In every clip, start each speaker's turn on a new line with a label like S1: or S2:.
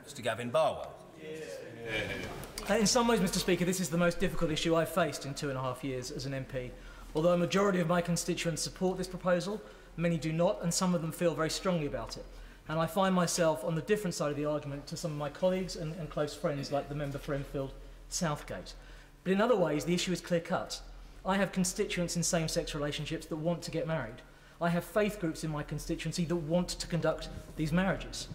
S1: Mr. Gavin Barwell.
S2: In some ways, Mr. Speaker, this is the most difficult issue I've faced in 2.5 years as an MP. Although a majority of my constituents support this proposal, many do not, and some of them feel very strongly about it. And I find myself on the different side of the argument to some of my colleagues and close friends like the member for Enfield, Southgate. But in other ways, the issue is clear-cut. I have constituents in same-sex relationships that want to get married. I have faith groups in my constituency that want to conduct these marriages.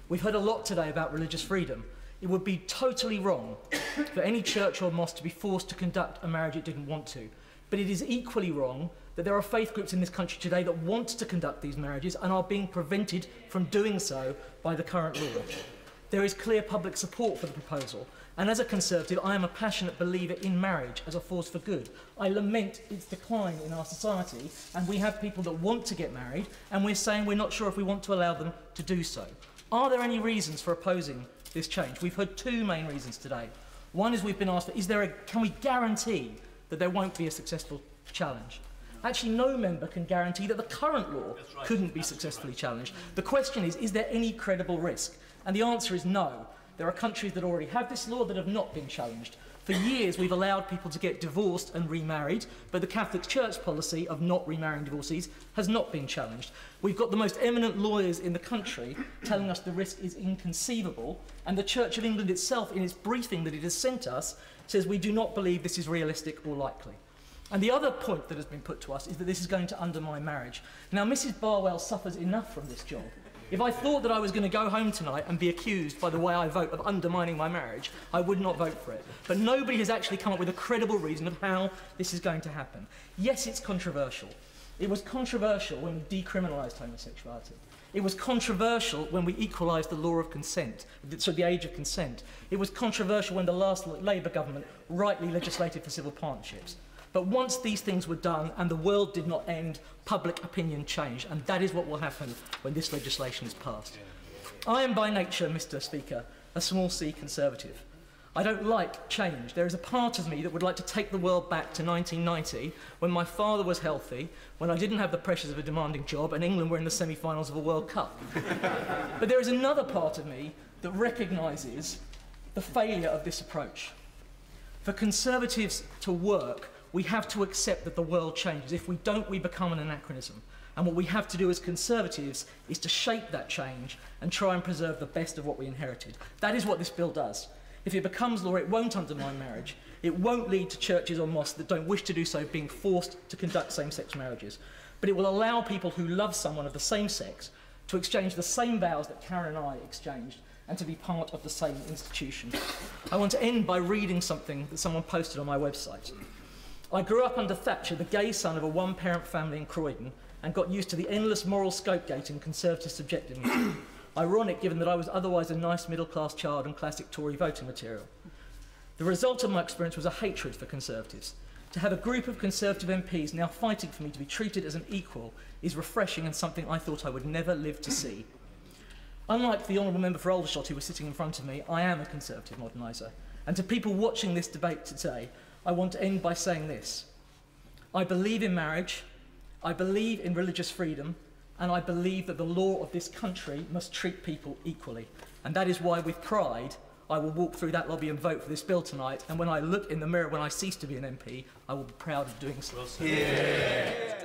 S2: We've heard a lot today about religious freedom. It would be totally wrong for any church or mosque to be forced to conduct a marriage it didn't want to. But it is equally wrong that there are faith groups in this country today that want to conduct these marriages and are being prevented from doing so by the current law. There is clear public support for the proposal, and as a Conservative, I am a passionate believer in marriage as a force for good. I lament its decline in our society, and we have people that want to get married, and we're saying we're not sure if we want to allow them to do so. Are there any reasons for opposing this change? We've heard two main reasons today. One is we've been asked, can we guarantee that there won't be a successful challenge? Actually, no member can guarantee that the current law couldn't be successfully challenged. The question is there any credible risk? And the answer is no. There are countries that already have this law that have not been challenged. For years, we've allowed people to get divorced and remarried, but the Catholic Church policy of not remarrying divorcees has not been challenged. We've got the most eminent lawyers in the country telling us the risk is inconceivable, and the Church of England itself, in its briefing that it has sent us, says we do not believe this is realistic or likely. And the other point that has been put to us is that this is going to undermine marriage. Now, Mrs. Barwell suffers enough from this job. If I thought that I was going to go home tonight and be accused by the way I vote of undermining my marriage, I would not vote for it. But nobody has actually come up with a credible reason of how this is going to happen. Yes, it's controversial. It was controversial when we decriminalised homosexuality. It was controversial when we equalised the law of consent, so the age of consent. It was controversial when the last Labour government rightly legislated for civil partnerships. But once these things were done and the world did not end, public opinion changed, and that is what will happen when this legislation is passed. I am by nature, Mr. Speaker, a small c Conservative. I don't like change. There is a part of me that would like to take the world back to 1990, when my father was healthy, when I didn't have the pressures of a demanding job, and England were in the semi-finals of a World Cup. But there is another part of me that recognises the failure of this approach. For Conservatives to work, we have to accept that the world changes. If we don't, we become an anachronism. And what we have to do as Conservatives is to shape that change and try and preserve the best of what we inherited. That is what this bill does. If it becomes law, it won't undermine marriage. It won't lead to churches or mosques that don't wish to do so being forced to conduct same-sex marriages. But it will allow people who love someone of the same sex to exchange the same vows that Karen and I exchanged and to be part of the same institution. I want to end by reading something that someone posted on my website. I grew up under Thatcher, the gay son of a one-parent family in Croydon, and got used to the endless moral scopegating Conservative subjected me to. Ironic, given that I was otherwise a nice middle-class child and classic Tory voting material. The result of my experience was a hatred for Conservatives. To have a group of Conservative MPs now fighting for me to be treated as an equal is refreshing and something I thought I would never live to see. Unlike the Honourable Member for Aldershot who was sitting in front of me, I am a Conservative moderniser. And to people watching this debate today, I want to end by saying this. I believe in marriage, I believe in religious freedom, and I believe that the law of this country must treat people equally. And that is why, with pride, I will walk through that lobby and vote for this bill tonight. And when I look in the mirror when I cease to be an MP, I will be proud of doing so.
S1: Yeah.